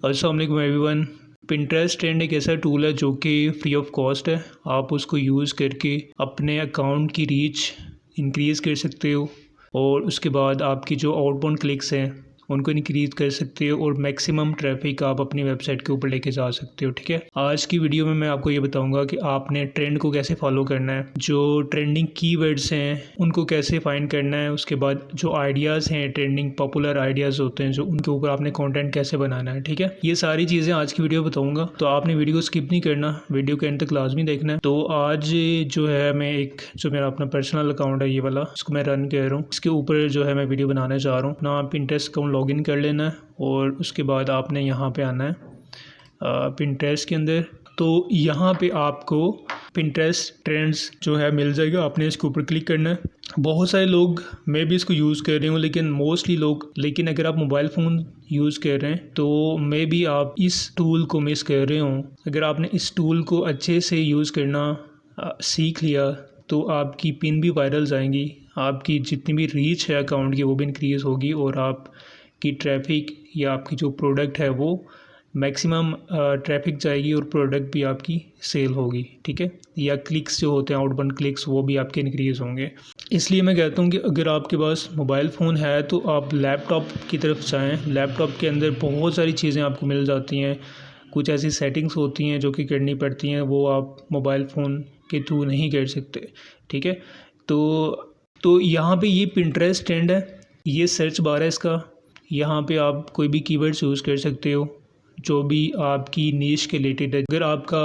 अस्सलाम वालेकुम everyone. Pinterest trend एक ऐसा टूल है जो कि फ्री ऑफ कॉस्ट है। आप उसको यूज़ करके अपने अकाउंट की रीच इंक्रीज़ कर सकते हो और उसके बाद आपकी जो आउटबाउंड क्लिक्स हैं उनको इंक्रीज़ कर सकते हो और मैक्सिमम ट्रैफिक आप अपनी वेबसाइट के ऊपर लेके जा सकते हो। ठीक है, आज की वीडियो में मैं आपको ये बताऊंगा कि आपने ट्रेंड को कैसे फॉलो करना है, जो ट्रेंडिंग कीवर्ड्स हैं उनको कैसे फाइंड करना है, उसके बाद जो आइडियाज़ हैं, ट्रेंडिंग पॉपुलर आइडियाज़ होते हैं जो उनके ऊपर आपने कंटेंट कैसे बनाना है। ठीक है, ये सारी चीज़ें आज की वीडियो बताऊँगा, तो आपने वीडियो को स्किप नहीं करना, वीडियो के एंड तक लाजमी देखना है। तो आज जो है मैं एक जो मेरा अपना पर्सनल अकाउंट है ये वाला, इसको मैं रन कर रहा हूँ, इसके ऊपर जो है मैं वीडियो बनाने जा रहा हूँ। ना आप पिंटरेस्ट अकाउंट लॉगिन कर लेना है और उसके बाद आपने यहाँ पे आना है पिंटरेस्ट के अंदर। तो यहाँ पे आपको पिंटरेस्ट ट्रेंड्स जो है मिल जाएगा, आपने इसके ऊपर क्लिक करना है। बहुत सारे लोग मैं भी इसको यूज़ कर रही हूँ लेकिन अगर आप मोबाइल फ़ोन यूज़ कर रहे हैं तो मे बी आप इस टूल को मिस कर रहे हो। अगर आपने इस टूल को अच्छे से यूज़ करना सीख लिया तो आपकी पिन भी वायरल जाएंगी, आपकी जितनी भी रीच है अकाउंट की वो भी इंक्रीज़ होगी और आपकी ट्रैफिक या आपकी जो प्रोडक्ट है वो मैक्सिमम ट्रैफिक जाएगी और प्रोडक्ट भी आपकी सेल होगी। ठीक है, या क्लिक्स जो होते हैं आउटबाउंड क्लिक्स वो भी आपके इंक्रीज़ होंगे। इसलिए मैं कहता हूँ कि अगर आपके पास मोबाइल फ़ोन है तो आप लैपटॉप की तरफ जाएँ। लैपटॉप के अंदर बहुत सारी चीज़ें आपको मिल जाती हैं, कुछ ऐसी सेटिंग्स होती हैं जो कि करनी पड़ती हैं, वो आप मोबाइल फ़ोन के थ्रू नहीं कर सकते। ठीक है, तो यहाँ पे ये पिंटरेस्ट ट्रेंड है, ये सर्च बार है इसका। यहाँ पे आप कोई भी कीवर्ड्स यूज़ कर सकते हो जो भी आपकी नीश के रिलेटेड है। अगर आपका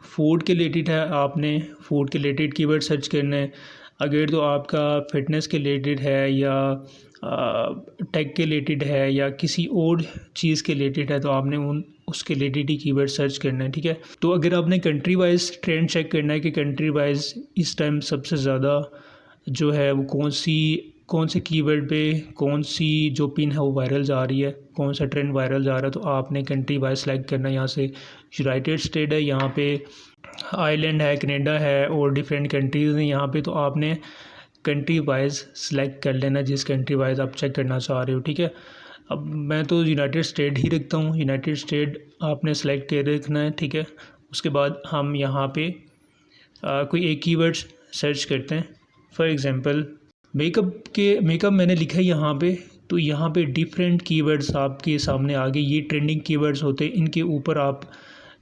फूड के रिलेटेड है, आपने फूड के रिलेटेड कीवर्ड सर्च करना है। अगर तो आपका फिटनेस के रिलेटेड है या टेक के रिलेटेड है या किसी और चीज़ के रिलेटेड है तो आपने उसके रिलेटेड ही कीवर्ड सर्च करना है। ठीक है, तो अगर आपने कंट्री वाइज ट्रेंड चेक करना है कि कंट्री वाइज इस टाइम सबसे ज़्यादा जो है वो कौन से कीवर्ड पे कौन सी जो पिन है वो वायरल जा रही है, कौन सा ट्रेंड वायरल जा रहा है, तो आपने कंट्री वाइज सेलेक्ट करना है। यहाँ से यूनाइटेड स्टेट है, यहाँ पे आयरलैंड है, कनाडा है और डिफरेंट कंट्रीज़ हैं यहाँ पे, तो आपने कंट्री वाइज सेलेक्ट कर लेना जिस कंट्री वाइज आप चेक करना चाह रहे हो। ठीक है, अब मैं तो यूनाइटेड स्टेट ही रखता हूँ, यूनाइटेड स्टेट आपने सेलेक्ट कर रखना है। ठीक है, उसके बाद हम यहाँ पे कोई एक कीवर्ड सर्च करते हैं। फॉर एग्ज़ाम्पल मेकअप मैंने लिखा है यहाँ पे, तो यहाँ पे डिफरेंट कीवर्ड्स आपके सामने आ गए। ये ट्रेंडिंग कीवर्ड्स होते हैं, इनके ऊपर आप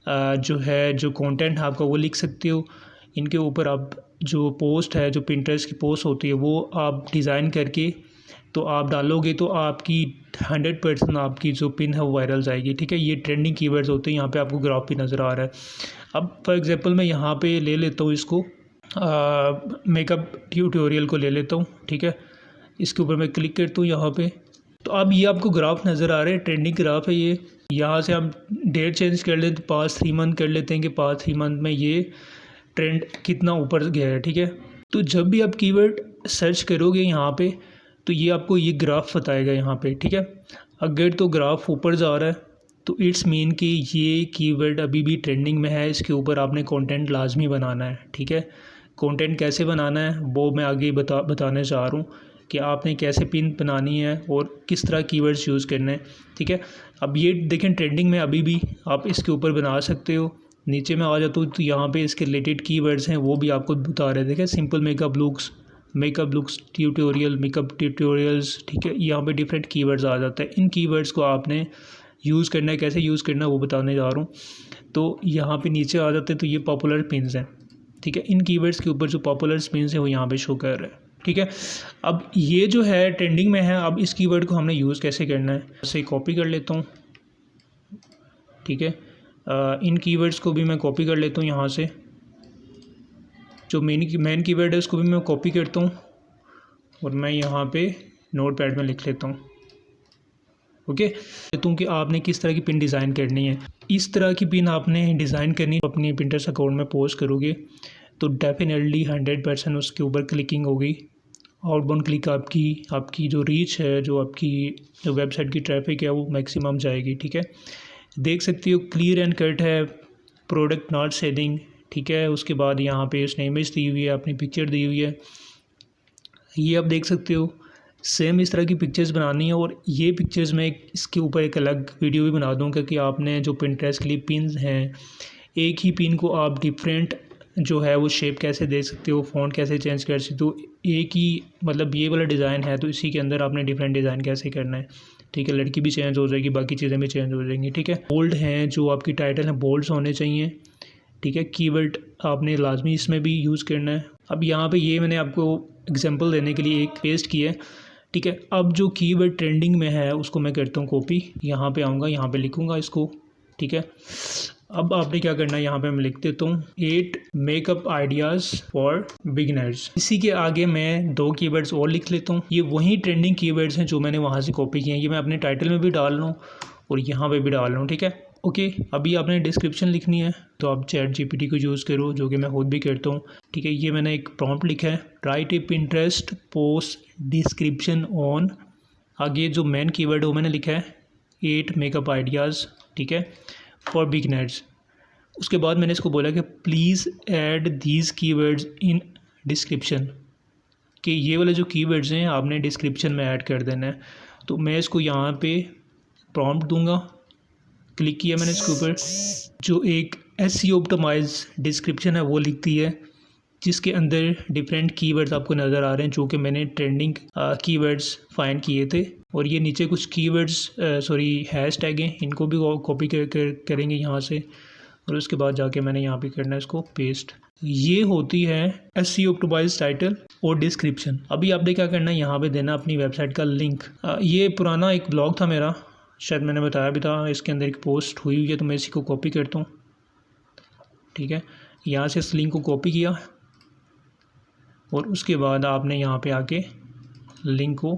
जो कंटेंट है आपका वो लिख सकते हो। इनके ऊपर आप जो पोस्ट है, जो पिंटरेस्ट की पोस्ट होती है वो आप डिज़ाइन करके तो आप डालोगे तो आपकी 100% आपकी जो पिन है वो वायरल जाएगी। ठीक है, ये ट्रेंडिंग कीवर्ड्स होते हैं। यहाँ पे आपको ग्राफ भी नज़र आ रहा है। अब फॉर एग्ज़ाम्पल मैं यहाँ पे ले लेता हूँ इसको, मेकअप ट्यूटोरियल को ले लेता हूँ। ठीक है, इसके ऊपर मैं क्लिक करता हूँ यहाँ पे, तो अब ये आपको ग्राफ नज़र आ रहे हैं, ट्रेंडिंग ग्राफ है ये। यहाँ से हम डेट चेंज कर लें तो पास्ट 3 मंथ कर लेते हैं कि पास्ट 3 मंथ में ये ट्रेंड कितना ऊपर गया है। ठीक है, तो जब भी आप कीवर्ड सर्च करोगे यहाँ पे तो ये आपको ये ग्राफ बताएगा यहाँ पे। ठीक है, अगर तो ग्राफ ऊपर जा रहा है तो इट्स मीन कि ये कीवर्ड अभी भी ट्रेंडिंग में है, इसके ऊपर आपने कंटेंट लाजमी बनाना है। ठीक है, कंटेंट कैसे बनाना है वो मैं आगे बताने चाह रहा हूँ कि आपने कैसे पिन बनानी है और किस तरह कीवर्ड्स यूज़ करने हैं। ठीक है, अब ये देखें ट्रेंडिंग में अभी भी आप इसके ऊपर बना सकते हो। नीचे में आ जाता हूँ तो यहाँ पे इसके रिलेटेड कीवर्ड्स हैं वो भी आपको बता रहे थे। देखें, simple makeup looks tutorial, makeup tutorials. ठीक है, यहाँ पे डिफरेंट कीवर्ड्स आ जाते हैं। इन कीवर्ड्स को आपने यूज़ करना है, कैसे यूज़ करना है वो बताने जा रहा हूँ। तो यहाँ पे नीचे आ जाते हैं तो ये पॉपुलर पिन्स हैं। ठीक है, इन कीवर्ड्स के ऊपर जो पॉपुलर पिन्स हैं वो यहाँ पे शो कर रहे हैं। ठीक है, अब ये जो है ट्रेंडिंग में है, अब इस कीवर्ड को हमने यूज़ कैसे करना है, इसे कॉपी कर लेता हूँ। ठीक है, इन कीवर्ड्स को भी मैं कॉपी कर लेता हूँ यहाँ से, जो मेन कीवर्ड है उसको भी मैं कॉपी करता हूँ और मैं यहाँ पे नोट पैड में लिख लेता हूँ। ओके, कि आपने किस तरह की पिन डिज़ाइन करनी है। इस तरह की पिन आपने डिज़ाइन करनी अपनी पिंटरेस्ट अकाउंट में पोस्ट करोगे तो डेफिनेटली 100% उसके ऊपर क्लिकिंग होगी। आउटबाउंड क्लिक आपकी जो रीच है, जो आपकी जो वेबसाइट की ट्रैफिक है वो मैक्सिमम जाएगी। ठीक है, देख सकते हो क्लियर एंड कट है, प्रोडक्ट नॉट सेलिंग। ठीक है, उसके बाद यहाँ पे उसने इमेज दी हुई है, अपनी पिक्चर दी हुई है, ये आप देख सकते हो। सेम इस तरह की पिक्चर्स बनानी है। और ये पिक्चर्स मैं इसके ऊपर एक अलग वीडियो भी बना दूँगा कि आपने जो पिंटरेस्ट के लिए पिन्स हैं, एक ही पिन को आप डिफरेंट जो है वो शेप कैसे दे सकते हो, फ़ॉन्ट कैसे चेंज कर सकते हो। एक ही मतलब ये वाला डिज़ाइन है तो इसी के अंदर आपने डिफरेंट डिज़ाइन कैसे करना है, ठीक है। लड़की भी चेंज हो जाएगी, बाकी चीज़ें भी चेंज हो जाएंगी, ठीक है। बोल्ड हैं जो आपकी टाइटल हैं, बोल्ड्स होने चाहिए, ठीक है। कीवर्ड आपने लाजमी इसमें भी यूज़ करना है। अब यहाँ पे ये मैंने आपको एग्जांपल देने के लिए एक पेस्ट किया है, ठीक है। अब जो कीवर्ड ट्रेंडिंग में है उसको मैं करता हूँ कॉपी, यहाँ पे आऊँगा, यहाँ पे लिखूँगा इसको, ठीक है। अब आपने क्या करना है, यहाँ पे मैं लिख देता हूँ 8 मेकअप आइडियाज़ फॉर बिगिनर्स। इसी के आगे मैं 2 कीवर्ड्स और लिख लेता हूँ। ये वही ट्रेंडिंग कीवर्ड्स हैं जो मैंने वहाँ से कॉपी किए हैं, ये मैं अपने टाइटल में भी डाल रहा हूँ और यहाँ पे भी डाल रहा हूँ, ठीक है। ओके, अभी आपने डिस्क्रिप्शन लिखनी है तो आप ChatGPT को यूज़ करो, जो कि मैं खुद भी करता हूँ, ठीक है। ये मैंने एक प्रॉम्प्ट लिखा है, right A Pinterest post description on, आगे जो मेन कीवर्ड है वो मैंने लिखा है 8 मेकअप आइडियाज़, ठीक है, फॉर बिगिनर्स। उसके बाद मैंने इसको बोला कि please add these keywords in description, कि ये वाले जो कीवर्ड्स हैं आपने डिस्क्रिप्शन में ऐड कर देना है। तो मैं इसको यहाँ पे प्रॉम्प्ट दूंगा, क्लिक किया मैंने इसके ऊपर, जो एक SEO ऑप्टिमाइज डिस्क्रिप्शन है वो लिखती है, जिसके अंदर डिफरेंट कीवर्ड्स आपको नज़र आ रहे हैं जो कि मैंने ट्रेंडिंग कीवर्ड्स फाइंड किए थे। और ये नीचे कुछ कीवर्ड्स हैश टैग हैं, इनको भी कॉपी करेंगे यहाँ से, और उसके बाद जाके मैंने यहाँ पे करना है इसको पेस्ट। ये होती है SEO ऑप्टिमाइज टाइटल और डिस्क्रिप्शन। अभी आपने क्या करना है, यहाँ पे देना अपनी वेबसाइट का लिंक। ये पुराना एक ब्लॉग था मेरा, शायद मैंने बताया भी था, इसके अंदर एक पोस्ट हुई है, तो मैं इसी को कॉपी करता हूँ, ठीक है। यहाँ से इस लिंक को कॉपी किया और उसके बाद आपने यहाँ पे आके लिंक को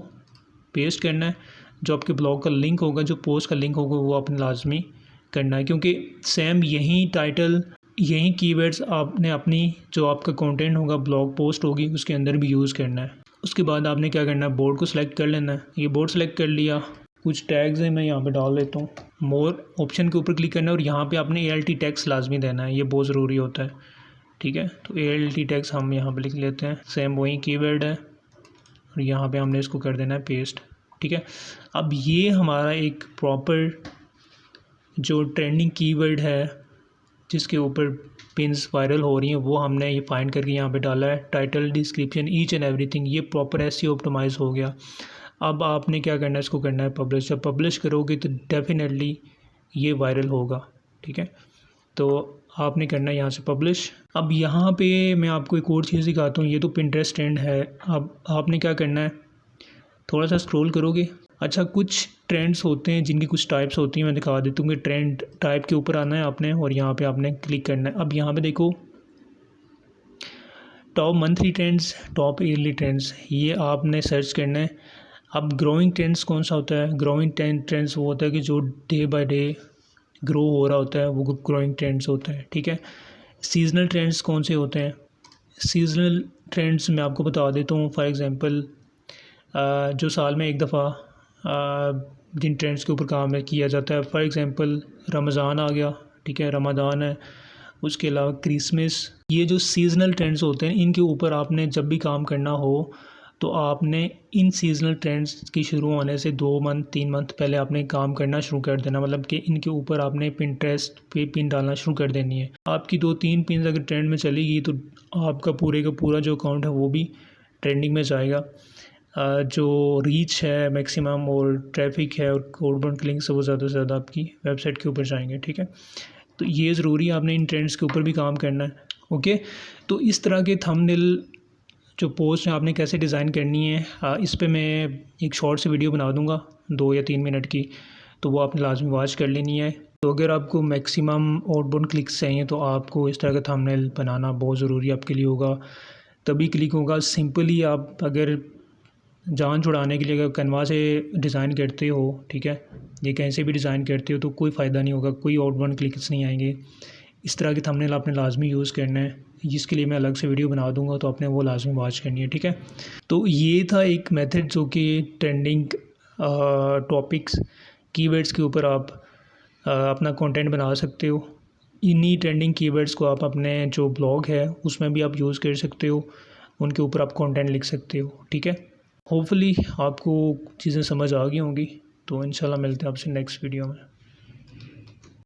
पेस्ट करना है। जो आपके ब्लॉग का लिंक होगा, जो पोस्ट का लिंक होगा, वो आपने लाजमी करना है, क्योंकि सेम यही टाइटल, यही कीवर्ड्स आपने अपनी जो आपका कंटेंट होगा, ब्लॉग पोस्ट होगी, उसके अंदर भी यूज़ करना है। उसके बाद आपने क्या करना है, बोर्ड को सिलेक्ट कर लेना है। ये बोर्ड सेलेक्ट कर लिया, कुछ टैग्स हैं मैं यहाँ पे डाल देता हूँ। मोर ऑप्शन के ऊपर क्लिक करना है और यहाँ पे आपने ALT टैग्स लाजमी देना है, ये बहुत ज़रूरी होता है, ठीक है। तो ALT टैग्स हम यहाँ पे लिख लेते हैं, सेम वही कीवर्ड है और यहाँ पे हमने इसको कर देना है पेस्ट, ठीक है। अब ये हमारा एक प्रॉपर जो ट्रेंडिंग कीवर्ड है जिसके ऊपर पिन्स वायरल हो रही हैं, वो हमने ये फाइंड करके यहाँ पे डाला है। Title, description, each and everything, ये प्रॉपर SEO ऑप्टिमाइज हो गया। अब आपने क्या करना है, इसको करना है पब्लिश। जब पब्लिश करोगे तो डेफिनेटली ये वायरल होगा, ठीक है। तो आपने करना है यहाँ से पब्लिश। अब यहाँ पे मैं आपको एक और चीज़ दिखाता हूँ, ये तो पिंटरेस्ट ट्रेंड है। अब आपने क्या करना है, थोड़ा सा स्क्रॉल करोगे, अच्छा कुछ ट्रेंड्स होते हैं जिनकी कुछ टाइप्स होती हैं, मैं दिखा देता हूँ कि ट्रेंड टाइप के ऊपर आना है आपने और यहाँ पे आपने क्लिक करना है। अब यहाँ पे देखो top monthly trends, top yearly trends, ये आपने सर्च करना है। अब ग्रोइंग ट्रेंड्स कौन सा होता है, ग्रोइंग ट्रेंड्स वो होता है कि जो डे बाय डे ग्रो हो रहा होता है, वो ग्रोइंग ट्रेंड्स होता है, ठीक है। सीजनल ट्रेंड्स कौन से होते हैं, सीजनल ट्रेंड्स मैं आपको बता देता हूँ। फॉर एग्ज़ाम्पल जो साल में एक दफ़ा जिन ट्रेंड्स के ऊपर काम किया जाता है, फॉर एग्ज़ाम्पल रमज़ान आ गया, ठीक है, रमज़ान है, उसके अलावा क्रिसमस, ये जो सीज़नल ट्रेंड्स होते हैं इनके ऊपर आपने जब भी काम करना हो तो आपने इन सीज़नल ट्रेंड्स की शुरू होने से 2 मंथ 3 मंथ पहले आपने काम करना शुरू कर देना, मतलब कि इनके ऊपर आपने पिंटरेस्ट पे पिन डालना शुरू कर देनी है। आपकी 2-3 पिन अगर ट्रेंड में चलेगी तो आपका पूरे का पूरा जो अकाउंट है वो भी ट्रेंडिंग में जाएगा। जो रीच है मैक्सिमम और ट्रैफिक है और आउटबाउंड लिंक्स है वो ज़्यादा से ज़्यादा आपकी वेबसाइट के ऊपर जाएंगे, ठीक है। तो ये ज़रूरी है, आपने इन ट्रेंड्स के ऊपर भी काम करना है, ओके। तो इस तरह के थंबनेल जो पोस्ट है आपने कैसे डिज़ाइन करनी है, इस पे मैं एक शॉर्ट सी वीडियो बना दूंगा 2 या 3 मिनट की, तो वो आपने लाजमी वॉच कर लेनी है। तो अगर आपको मैक्सिमम आउटबाउंड क्लिक्स चाहिए तो आपको इस तरह का थंबनेल बनाना बहुत ज़रूरी आपके लिए होगा, तभी क्लिक होगा। सिंपली आप अगर जान छुड़ाने के लिए अगर कैनवा से डिज़ाइन करते हो, ठीक है, ये कहीं से भी डिज़ाइन करते हो तो कोई फ़ायदा नहीं होगा, कोई आउटबाउंड क्लिक्स नहीं आएंगे। इस तरह के थंबनेल आपने लाजमी यूज़ करना है, जिसके लिए मैं अलग से वीडियो बना दूंगा, तो आपने वो लाजमी वॉच करनी है, ठीक है। तो ये था एक मेथड जो कि ट्रेंडिंग टॉपिक्स कीवर्ड्स के ऊपर आप अपना कंटेंट बना सकते हो। इन्हीं ट्रेंडिंग कीवर्ड्स को आप अपने जो ब्लॉग है उसमें भी आप यूज़ कर सकते हो, उनके ऊपर आप कंटेंट लिख सकते हो, ठीक है। होपफुली आपको चीज़ें समझ आ गई होंगी। तो इंशाल्लाह मिलते हैं आपसे नेक्स्ट वीडियो में।